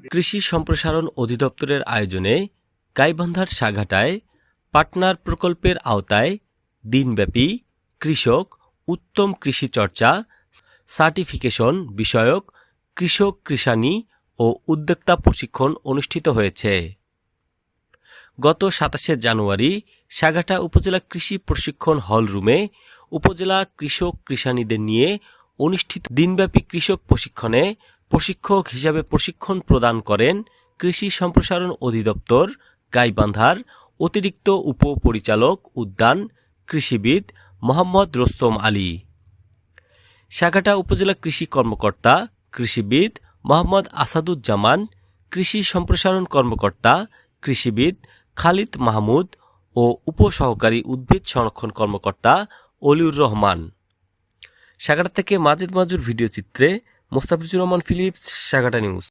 কৃষি সম্প্রসারণ অধিদপ্তরের আয়োজনে গাইবান্ধার সাঘাটায় পার্টনার প্রকল্পের আওতায় দিনব্যাপী কৃষক উত্তম কৃষি চর্চা সার্টিফিকেশন বিষয়ক কৃষক কৃষানি ও উদ্যোক্তা প্রশিক্ষণ অনুষ্ঠিত হয়েছে। গত ২৭শে জানুয়ারি সাঘাটা উপজেলা কৃষি প্রশিক্ষণ হলরুমে উপজেলা কৃষক কৃষানীদের নিয়ে অনুষ্ঠিত দিনব্যাপী কৃষক প্রশিক্ষণে প্রশিক্ষক হিসাবে প্রশিক্ষণ প্রদান করেন কৃষি সম্প্রসারণ অধিদপ্তর গাইবান্ধার অতিরিক্ত উপপরিচালক উদ্যান কৃষিবিদ মোহাম্মদ রোস্তম আলী। সাঘাটা উপজেলা কৃষি কর্মকর্তা কৃষিবিদ মোহাম্মদ আসাদুজ্জামান, কৃষি সম্প্রসারণ কর্মকর্তা কৃষিবিদ খালিদ মাহমুদ ও উপসহকারী উদ্ভিদ সংরক্ষণ কর্মকর্তা অলিউর রহমান। সাঘাটা থেকে মাজেদ মাজুর ভিডিও চিত্রে মোস্তাফিজুর রহমান ফিলিপস, সাঘাটা নিউজ।